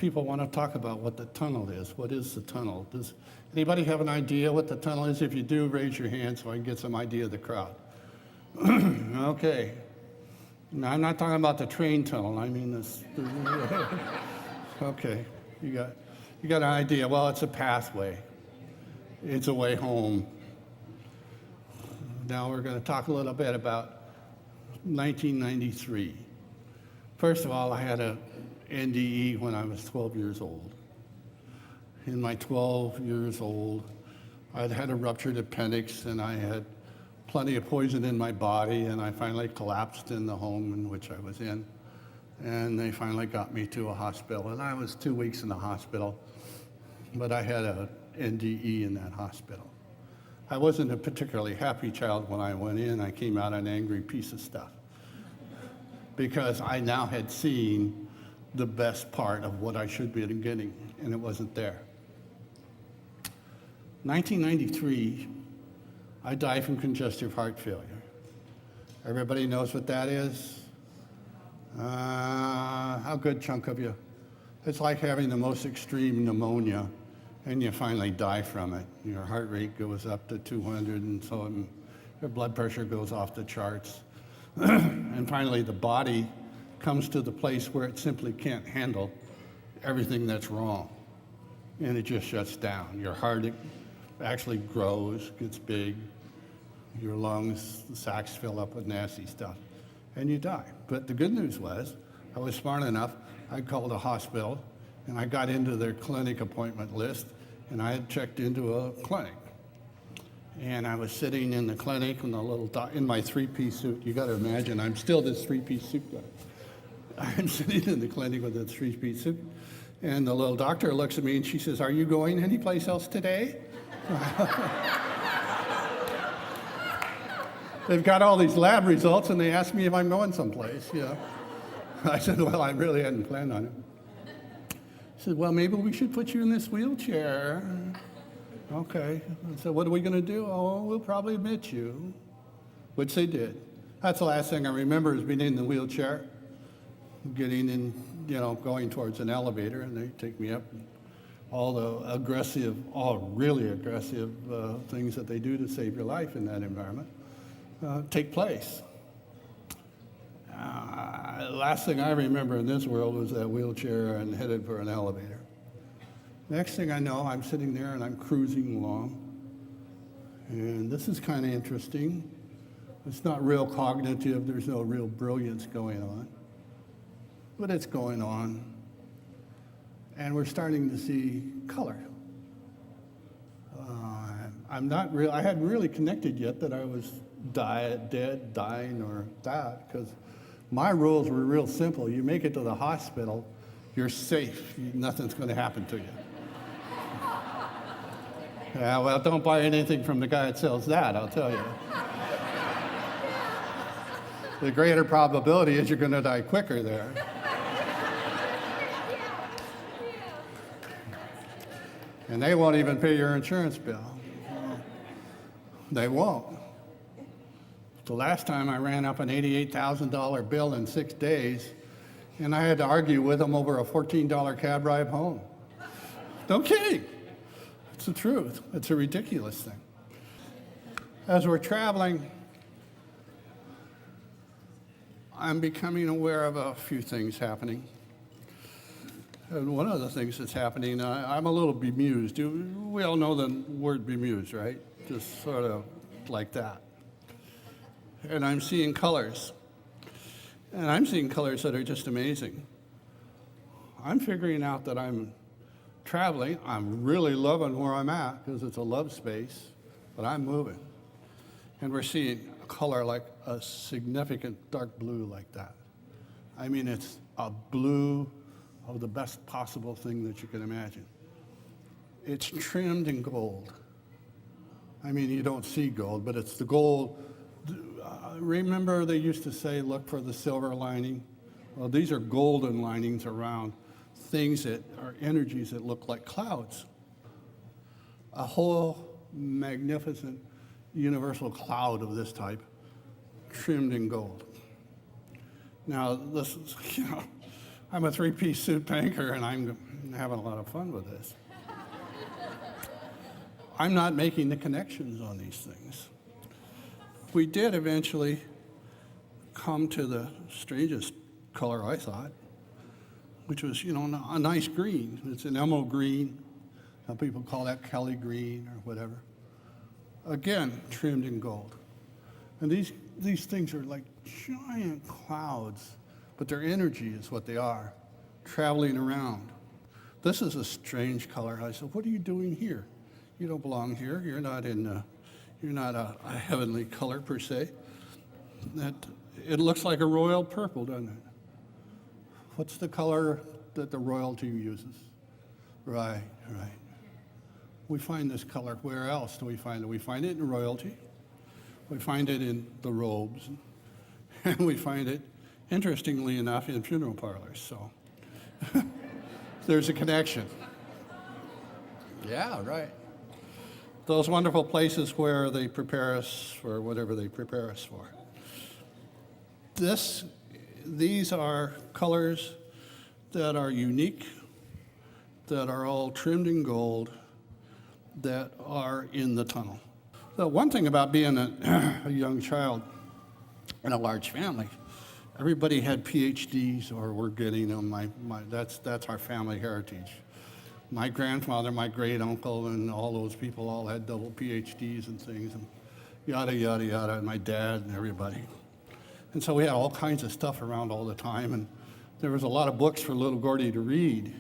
people want to talk about what the tunnel is. What is the tunnel? Does anybody have an idea what the tunnel is? If you do, raise your hand so I can get some idea of the crowd. Okay. Now, I'm not talking about the train tunnel. I mean this. Okay. You got an idea. Well, it's a pathway. It's a way home. Now we're going to talk a little bit about 1993. First of all, I had a NDE when I was 12 years old. In my 12 years old, I'd had a ruptured appendix and I had plenty of poison in my body, and I finally collapsed in the home in which I was in. And they finally got me to a hospital, and I was 2 weeks in the hospital, but I had a NDE in that hospital. I wasn't a particularly happy child when I went in. I came out an angry piece of stuff because I now had seen the best part of what I should be getting, and it wasn't there. 1993, I died from congestive heart failure. Everybody knows what that is? A good chunk of you. It's like having the most extreme pneumonia and you finally die from it. Your heart rate goes up to 200 and so on. Your blood pressure goes off the charts. And finally the body comes to the place where it simply can't handle everything that's wrong. And it just shuts down. Your heart actually grows, gets big. Your lungs, the sacs fill up with nasty stuff, and you die. But the good news was, I was smart enough, I called a hospital, and I got into their clinic appointment list, and I had checked into a clinic. And I was sitting in the clinic in my three-piece suit. You got to imagine, I'm still this three-piece suit guy. I'm sitting in the clinic with a three-piece suit, and the little doctor looks at me and she says, "Are you going anyplace else today?" They've got all these lab results, and they asked me if I'm going someplace, you know. I said, well, I really hadn't planned on it. He said, well, maybe we should put you in this wheelchair. Okay. I said, what are we going to do? Oh, we'll probably admit you, which they did. That's the last thing I remember is being in the wheelchair, getting in, going towards an elevator, and they take me up. All really aggressive things that they do to save your life in that environment take place. Last thing I remember in this world was that wheelchair and headed for an elevator. Next thing I know, I'm sitting there and I'm cruising along. And this is kind of interesting. It's not real cognitive, there's no real brilliance going on. But it's going on. And we're starting to see color. I hadn't really connected yet that I was dead, dying, or that, because my rules were real simple. You make it to the hospital, you're safe. Nothing's going to happen to you. Yeah, well, don't buy anything from the guy that sells that, I'll tell you. The greater probability is you're going to die quicker there. And they won't even pay your insurance bill. They won't. The last time I ran up an $88,000 bill in 6 days, and I had to argue with them over a $14 cab ride home. No kidding. It's the truth. It's a ridiculous thing. As we're traveling, I'm becoming aware of a few things happening. And one of the things that's happening, I'm a little bemused. We all know the word bemused, right? Just sort of like that. And I'm seeing colors. And I'm seeing colors that are just amazing. I'm figuring out that I'm traveling. I'm really loving where I'm at because it's a love space, but I'm moving. And we're seeing a color like a significant dark blue like that. I mean, it's a blue of the best possible thing that you can imagine. It's trimmed in gold. I mean, you don't see gold, but it's the gold. Remember they used to say, look for the silver lining? Well, these are golden linings around things that are energies that look like clouds. A whole magnificent universal cloud of this type, trimmed in gold. Now, this is, I'm a three-piece suit banker, and I'm having a lot of fun with this. I'm not making the connections on these things. We did eventually come to the strangest color, I thought, which was, a nice green. It's an emerald green. Some people call that Kelly green or whatever. Again, trimmed in gold. And these things are like giant clouds, but their energy is what they are, traveling around. This is a strange color. I said, what are you doing here? You don't belong here. You're not a heavenly color per se. It looks like a royal purple, doesn't it? What's the color that the royalty uses? Right. We find this color. Where else do we find it? We find it in royalty. We find it in the robes. And we find it, interestingly enough, in funeral parlors. So there's a connection. Yeah, right. Those wonderful places where they prepare us for whatever they prepare us for. These are colors that are unique, that are all trimmed in gold, that are in the tunnel. The one thing about being a young child in a large family, everybody had PhDs or were getting them. That's our family heritage. My grandfather, my great uncle, and all those people all had double PhDs and things, and yada, yada, yada, and my dad and everybody. And so we had all kinds of stuff around all the time, and there was a lot of books for little Gordy to read.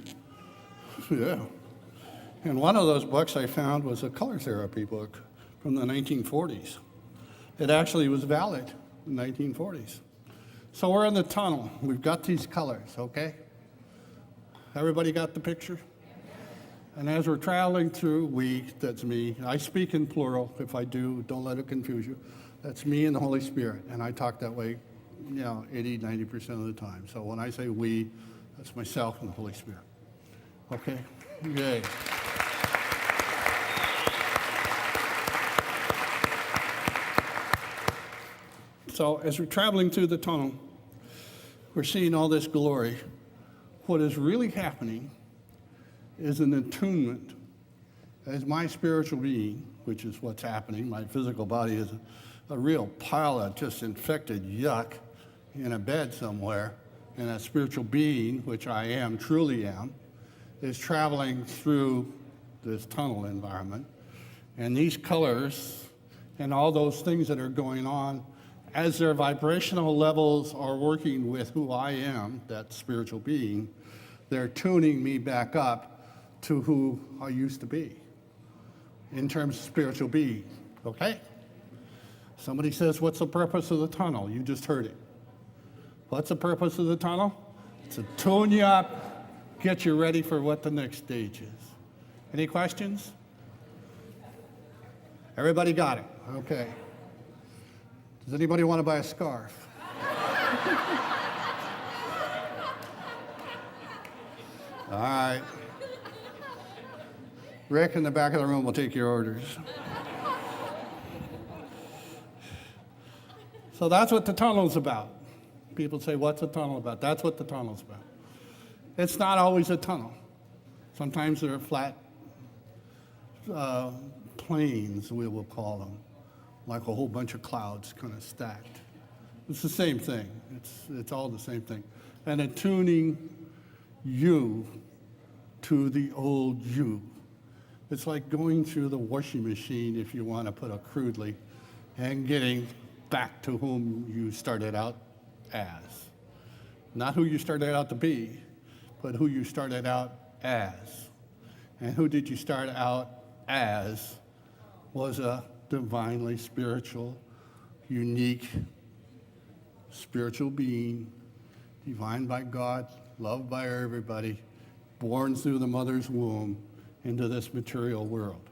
Yeah. And one of those books I found was a color therapy book from the 1940s. It actually was valid in the 1940s. So we're in the tunnel. We've got these colors, okay? Everybody got the picture? And as we're traveling through, that's me. I speak in plural. If I do, don't let it confuse you. That's me and the Holy Spirit. And I talk that way, 80, 90% of the time. So when I say we, that's myself and the Holy Spirit. Okay? Yay. So as we're traveling through the tunnel, we're seeing all this glory. What is really happening is an attunement as my spiritual being, which is what's happening. My physical body is a real pile of just infected yuck in a bed somewhere, and that spiritual being, which I am, truly am, is traveling through this tunnel environment. And these colors and all those things that are going on, as their vibrational levels are working with who I am, that spiritual being, they're tuning me back up to who I used to be in terms of spiritual being, okay? Somebody says, what's the purpose of the tunnel? You just heard it. What's the purpose of the tunnel? It's to tune you up, get you ready for what the next stage is. Any questions? Everybody got it? Okay. Does anybody want to buy a scarf? All right. Rick in the back of the room will take your orders. So that's what the tunnel's about. People say, what's a tunnel about? That's what the tunnel's about. It's not always a tunnel. Sometimes they're flat planes, we will call them, like a whole bunch of clouds kind of stacked. It's the same thing. It's all the same thing. And attuning you to the old you. It's like going through the washing machine, if you want to put it crudely, and getting back to whom you started out as. Not who you started out to be, but who you started out as. And who did you start out as was a divinely spiritual, unique, spiritual being, divine by God, loved by everybody, born through the mother's womb into this material world.